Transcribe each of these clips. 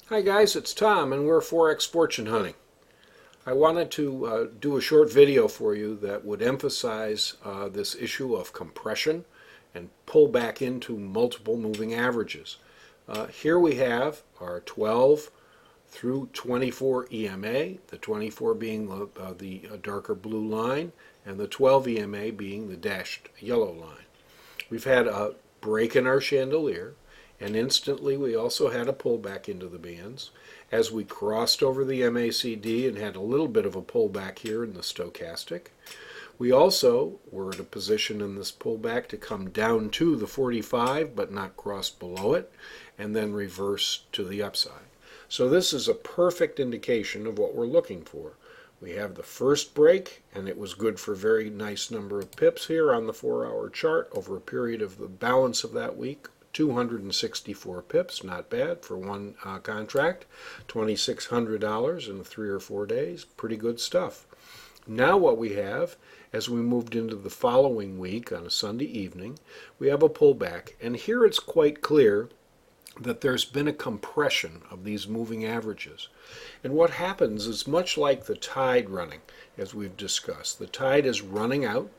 Hi guys, it's Tom and we're Forex fortune hunting. I wanted to do a short video for you that would emphasize this issue of compression and pull back into multiple moving averages. Here we have our 12 through 24 EMA, the 24 being the darker blue line and the 12 EMA being the dashed yellow line. We've had a break in our chandelier, and instantly we also had a pullback into the bands as we crossed over the MACD and had a little bit of a pullback here in the stochastic. We also were in a position in this pullback to come down to the 45 but not cross below it and then reverse to the upside. So this is a perfect indication of what we're looking for. We have the first break, and it was good for a very nice number of pips here on the 4-hour chart over a period of the balance of that week. 264 pips, not bad for one contract, $2,600 in 3 or 4 days, pretty good stuff. Now what we have, as we moved into the following week on a Sunday evening, we have a pullback, and here it's quite clear that there's been a compression of these moving averages. And what happens is much like the tide running, as we've discussed. The tide is running out.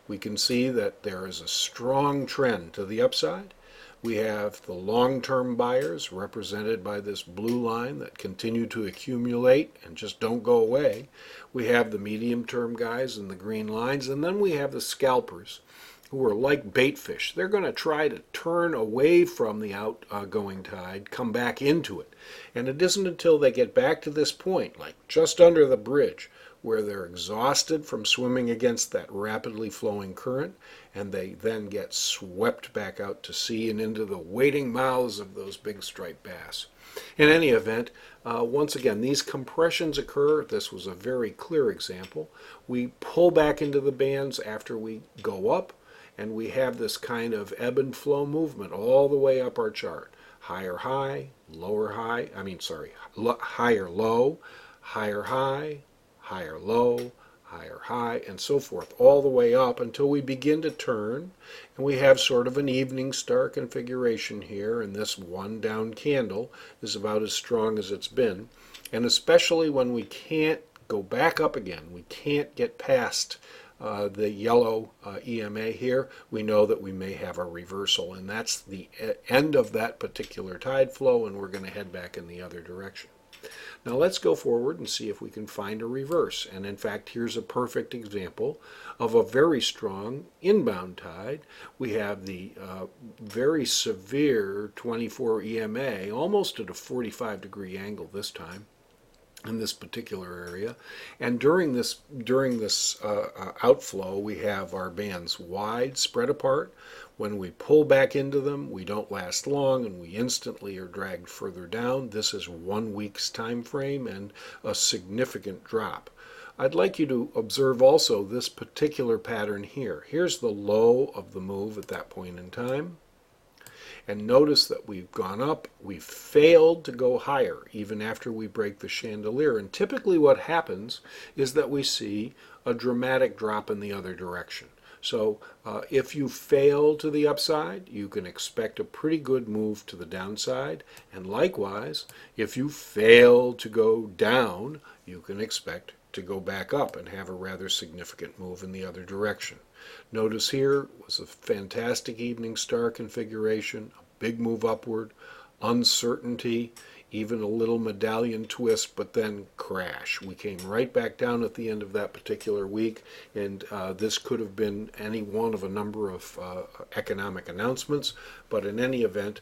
We can see that there is a strong trend to the upside. We have the long-term buyers represented by this blue line that continue to accumulate and just don't go away. We have the medium-term guys in the green lines, and then we have the scalpers who are like bait fish. They're going to try to turn away from the outgoing tide, come back into it. And it isn't until they get back to this point, like just under the bridge, where they're exhausted from swimming against that rapidly flowing current, and they then get swept back out to sea and into the waiting mouths of those big striped bass. In any event, once again, these compressions occur. This was a very clear example. We pull back into the bands after we go up, and we have this kind of ebb and flow movement all the way up our chart. Higher high, lower high, higher low, higher high, higher low, higher high, and so forth, all the way up until we begin to turn, and we have sort of an evening star configuration here, and this one down candle is about as strong as it's been, and especially when we can't go back up again, we can't get past the yellow EMA here, we know that we may have a reversal, and that's the end of that particular tide flow, and we're going to head back in the other direction. Now let's go forward and see if we can find a reverse. And in fact, here's a perfect example of a very strong inbound tide. We have the very severe 24 EMA, almost at a 45-degree angle this time in this particular area, and during this outflow we have our bands wide spread apart. When we pull back into them, we don't last long and we instantly are dragged further down. This is 1 week's time frame and a significant drop. I'd like you to observe also this particular pattern here. Here's the low of the move at that point in time. And notice that we've gone up, we've failed to go higher even after we break the chandelier. And typically what happens is that we see a dramatic drop in the other direction. So if you fail to the upside, you can expect a pretty good move to the downside. And likewise, if you fail to go down, you can expect to go back up and have a rather significant move in the other direction. Notice here was a fantastic evening star configuration, a big move upward, uncertainty, even a little medallion twist, but then crash. We came right back down at the end of that particular week, and this could have been any one of a number of economic announcements, but in any event,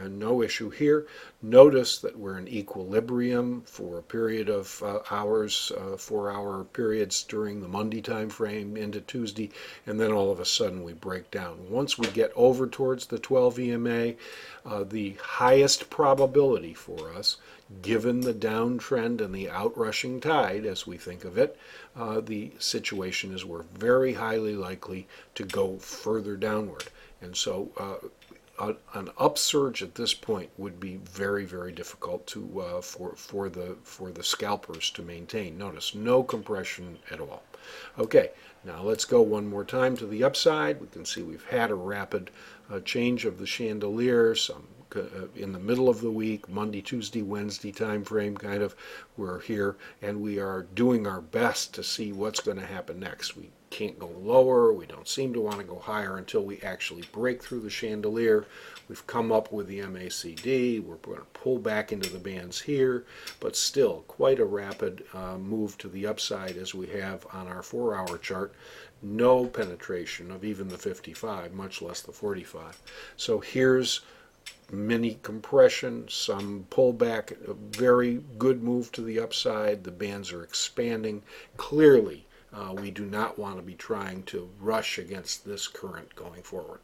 no issue here. Notice that we're in equilibrium for a period of hours, 4-hour periods during the Monday time frame into Tuesday, and then all of a sudden we break down. Once we get over towards the 12 EMA, the highest probability for us, given the downtrend and the outrushing tide, as we think of it, the situation is we're very highly likely to go further downward. And so an upsurge at this point would be very, very difficult to for the scalpers to maintain. Notice no compression at all. Okay, now let's go one more time to the upside. We can see we've had a rapid change of the chandelier, some in the middle of the week, Monday, Tuesday, Wednesday time frame kind of. We're here and we are doing our best to see what's going to happen next. We can't go lower. We don't seem to want to go higher until we actually break through the chandelier. We've come up with the MACD. We're going to pull back into the bands here, but still quite a rapid move to the upside as we have on our 4-hour chart. No penetration of even the 55, much less the 45. So here's mini compression, some pullback, a very good move to the upside. The bands are expanding. Clearly, we do not want to be trying to rush against this current going forward.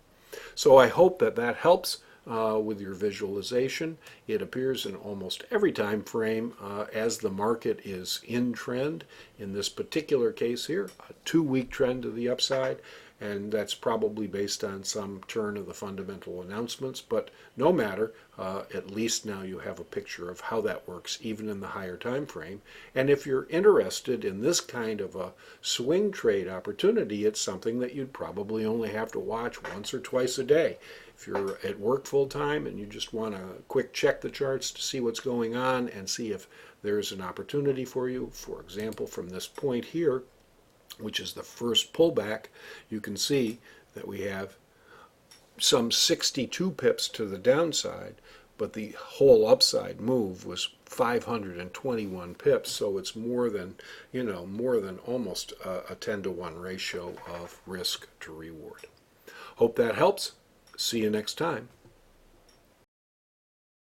So I hope that that helps with your visualization. It appears in almost every time frame as the market is in trend. In this particular case here, a 2-week trend to the upside, and that's probably based on some turn of the fundamental announcements, but no matter, at least now you have a picture of how that works even in the higher time frame. And if you're interested in this kind of a swing trade opportunity, it's something that you'd probably only have to watch once or twice a day. If you're at work full time and you just want to quick check the charts to see what's going on and see if there's an opportunity for you, for example, from this point here, which is the first pullback, you can see that we have some 62 pips to the downside, but the whole upside move was 521 pips, so it's more than, more than almost a 10-to-1 ratio of risk to reward. Hope that helps. See you next time.